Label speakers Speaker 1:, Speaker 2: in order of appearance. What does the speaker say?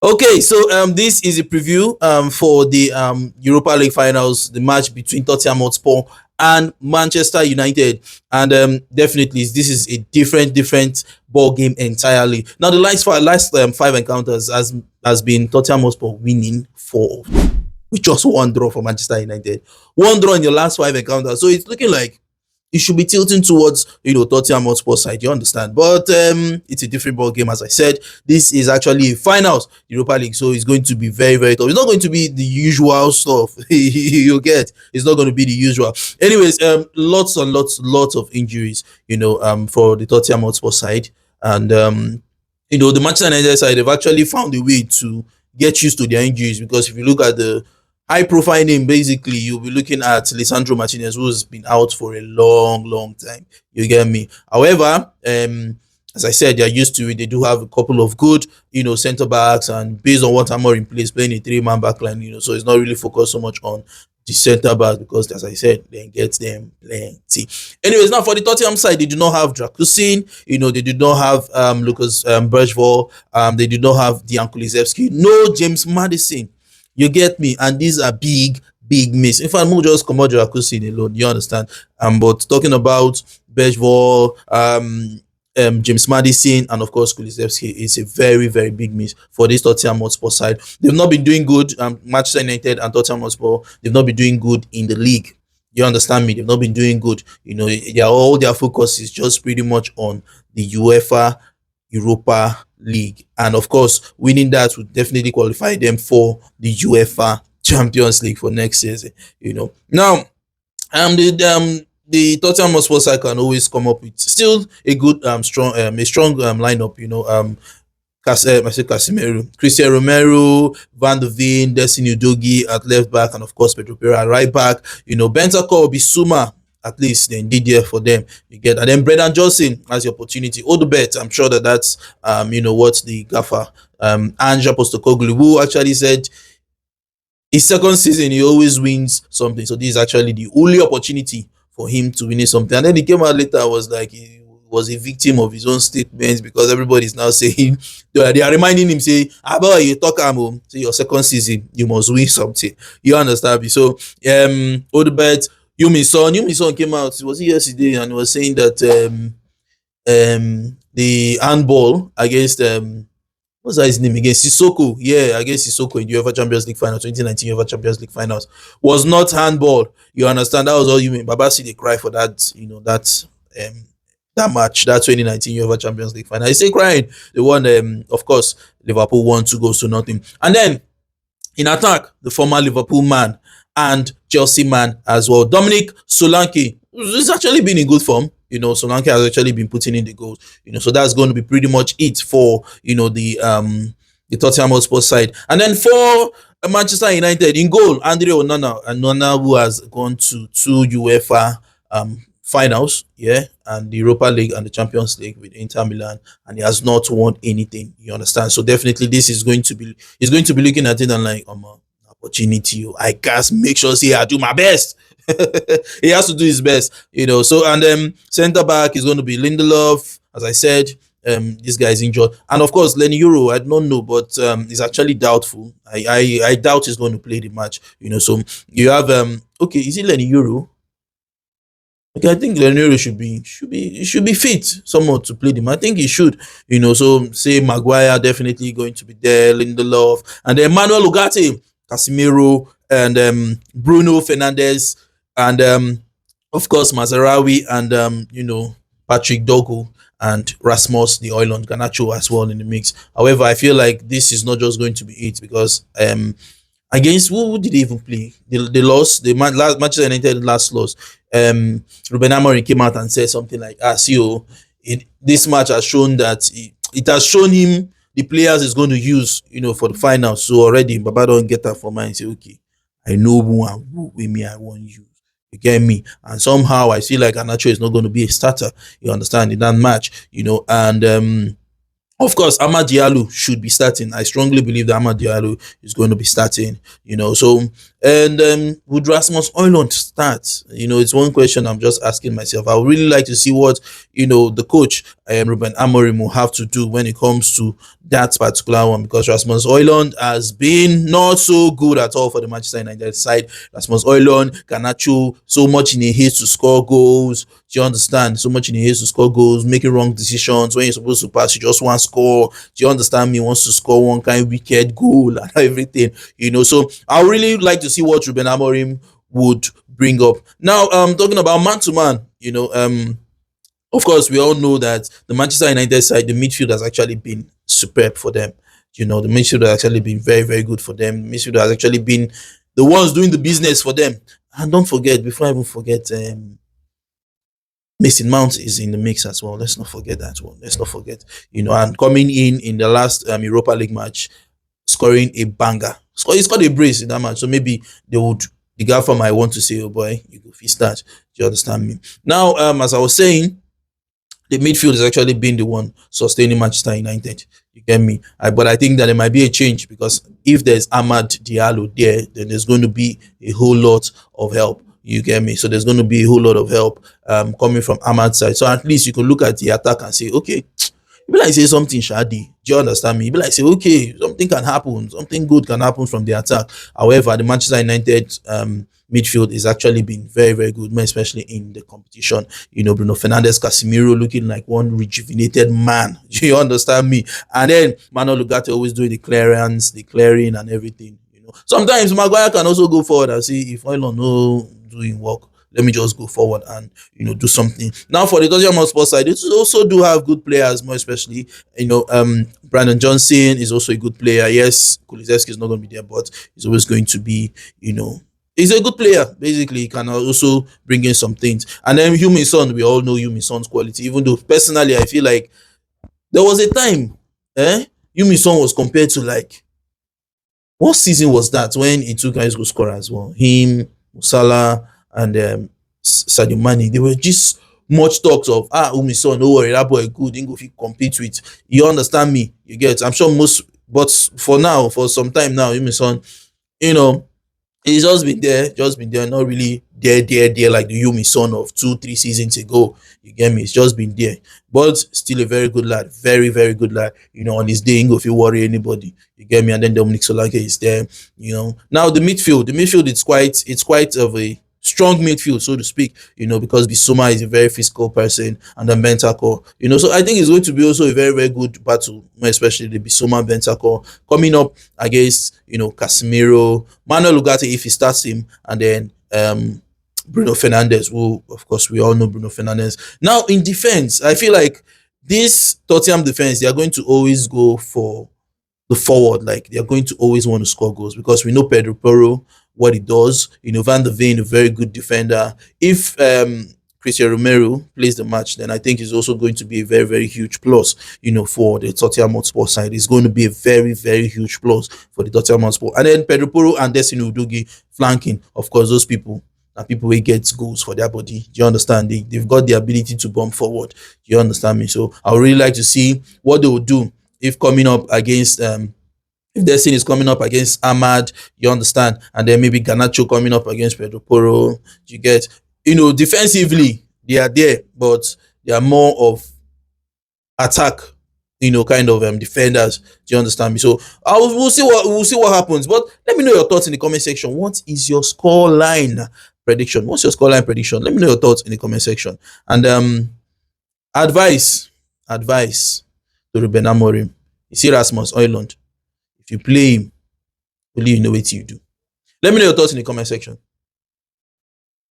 Speaker 1: Okay, so this is a preview for the Europa League finals, the match between Tottenham Hotspur and Manchester United, and definitely this is a different ball game entirely. Now the last five encounters has been Tottenham Hotspur winning four with just one draw for Manchester United, one draw in your last five encounters. So it's looking like it should be tilting towards Tottenham Hotspur side. You understand? But it's a different ball game, as I said. This is actually a finals Europa League, so it's going to be very tough. It's not going to be the usual stuff you get. It's not going to be the usual. Anyways, lots and lots of injuries. For the Tottenham Hotspur side, and the Manchester United side, they've actually found a way to get used to their injuries, because if you look at the high profile name, basically you'll be looking at Lisandro Martinez, who's been out for a long time. You get me? However, as I said, they're used to it. They do have a couple of good, center backs, and based on what Amorim plays, playing a three-man backline, so it's not really focused so much on the center back, because, as I said, they get them plenty. Anyways, now for the Tottenham side, they do not have Drakusin, they do not have Lucas Bergvall, they do not have Dejan Kulusevski, no James Maddison. You get me? And these are big miss. In fact, we'll just come out Drakusin alone. You understand? But talking about Bergvall, James Maddison, and of course Kulusevski, is a very big miss for this Tottenham Hotspur side. They've not been doing good. Manchester United and Tottenham Hotspur, they've not been doing good in the league. You understand me? They've not been doing good. All their focus is just pretty much on the UEFA Europa League, and of course winning that would definitely qualify them for the UEFA Champions League for next season. Now the Tottenham Hotspur side can always come up with still a good strong lineup. I said Casemiro, Christian Romero, Van de Ven, Destiny Udogie at left back, and of course Pedro Pereira at right back. Bentancur, Bissouma, at least they did there for them. You get, and then Brendan Johnson has the opportunity. Odubert, I'm sure that's what the gaffer Anja Postecoglou, who actually said his second season he always wins something. So this is actually the only opportunity for him to win something. And then he came out later and was like he was a victim of his own statements, because everybody is now saying they are reminding him, say, about you talk home, so your second season you must win something. You understand me? So Odubert, Yumi Son came out. It was yesterday, and was saying that the handball against what's his name, against Sissoko, against Sissoko in the UEFA Champions League final, 2019 UEFA Champions League finals, was not handball. You understand? That was all you mean. Babasi, they cry for that, that match, that 2019 UEFA Champions League final. He's still crying. They won, of course, Liverpool won 2-0. And then in attack, the former Liverpool man and Chelsea man as well, Dominic Solanke, who's actually been in good form. Solanke has actually been putting in the goals. So that's going to be pretty much it for the Tottenham Hotspur side. And then for Manchester United, in goal, Andre Onana, who has gone to 2 UEFA finals, and the Europa League and the Champions League with Inter Milan, and he has not won anything. You understand? So definitely this is going to be looking at it and like opportunity. I can't make sure I do my best. He has to do his best, So, and center back is going to be Lindelof, as I said. This guy is injured, and of course Lenny Euro, I don't know, but he's actually doubtful. I doubt he's going to play the match. So you have okay, is it Lenny Euro? Okay, I think Lenny Euro should be fit somewhat to play the match. I think he should. So say Maguire definitely going to be there, Lindelof, and then Manuel Ugarte, Casemiro, and Bruno Fernandes, and of course Mazarawi, and Patrick Dogo and Rasmus the Oiland Garnacho as well in the mix. However, I feel like this is not just going to be it, because against who did they even play? They lost. The Manchester United last loss. Ruben Amorim came out and said something like, this match has shown that it has shown him the players is going to use, for the final. So already, Baba don't get that for mine and say, okay, I know who and who with me I want you. You get me? And somehow I feel like Garnacho is not going to be a starter. You understand, in that match, and of course, Amad Diallo should be starting. I strongly believe that Amad Diallo is going to be starting. So And would Rasmus Højlund start? It's one question I'm just asking myself. I would really like to see what the coach, Ruben Amorim, will have to do when it comes to that particular one, because Rasmus Højlund has been not so good at all for the Manchester United side. Rasmus Højlund, Garnacho, so much in a haste to score goals. Do you understand? So much in a haste to score goals, making wrong decisions. When you're supposed to pass, you just want to score. Do you understand me? Wants to score one kind of wicked goal and everything. So I would really like to see what Ruben Amorim would bring up. Now, talking about man to man, of course, we all know that the Manchester United side, the midfield has actually been superb for them. The midfield has actually been very, very good for them. The midfield has actually been the ones doing the business for them. And don't forget, before I even forget, Mason Mount is in the mix as well. Let's not forget that one. Let's not forget, and coming in the last Europa League match, scoring a banger. He scored a brace in that match. So maybe the gaffer might want to say, oh boy, you go fit start. Do you understand me? Now, as I was saying, the midfield has actually been the one sustaining Manchester United. You get me? But I think that there might be a change, because if there's Ahmad Diallo there, then there's going to be a whole lot of help. You get me? So there's going to be a whole lot of help coming from Ahmad's side. So at least you can look at the attack and say, okay, be like say something shady. Do you understand me? Be like say, okay, something can happen, something good can happen from the attack. However, the Manchester United midfield is actually been very, very good, more especially in the competition. Bruno Fernandes, Casemiro looking like one rejuvenated man. Do you understand me? And then Manuel Ugarte always doing the clearance, the clearing and everything. Sometimes Maguire can also go forward and see if Højlund no doing work, let me just go forward and do something. Now for the Tottenham Hotspur side, they also do have good players, more especially Brandon Johnson is also a good player. Yes, Kulusevski is not going to be there, but he's always going to be he's a good player. Basically, he can also bring in some things. And then Heung-min Son, we all know Heung-min Son's quality. Even though personally I feel like there was a time Heung-min Son was compared to, like, what season was that when he two guys go score as well? Him, Salah, and Sadio Mane. They were just much talks of Heung-min Son, no worry, that boy good, didn't go fit compete with. You understand me? You get? I'm sure most, but for now, for some time now, Heung-min Son, he's just been there, not really there like the Heung-min Son of 2-3 seasons ago. You get me? It's just been there, but still a very good lad, very, very good lad. On his day, he ain't go fit worry anybody. You get me? And then Dominic Solanke is there. Now the midfield, it's quite of a strong midfield, so to speak, because Bissouma is a very physical person, and then Bentancur, so I think it's going to be also a very, very good battle, especially the Bissouma Bentancur coming up against, Casemiro, Manuel Ugarte if he starts him, and then Bruno Fernandes, who, of course, we all know Bruno Fernandes. Now, in defense, I feel like this Tottenham defense, they are going to always go for the forward. Like, they are going to always want to score goals, because we know Pedro Porro, what he does. Van der Veen, a very good defender. If Christian Romero plays the match, then I think it's also going to be a very, very huge plus, for the Tottenham Hotspur side. It's going to be a very, very huge plus for the Tottenham Hotspur. And then Pedro Porro and Destiny Udogie flanking. Of course, those people are people who get goals for their body. Do you understand? They've got the ability to bomb forward. Do you understand me? So I would really like to see what they will do if coming up against if Destiny is coming up against Ahmad, you understand, and then maybe Garnacho coming up against Pedro Porro. You get, defensively they are there, but they are more of attack, kind of defenders. Do you understand me? So we'll see what happens. But let me know your thoughts in the comment section. What is your score line prediction? What's your score line prediction? Let me know your thoughts in the comment section. And advice to Ruben Amorim. You see Rasmus Højlund. If you play him, only you know what you do. Let me know your thoughts in the comment section.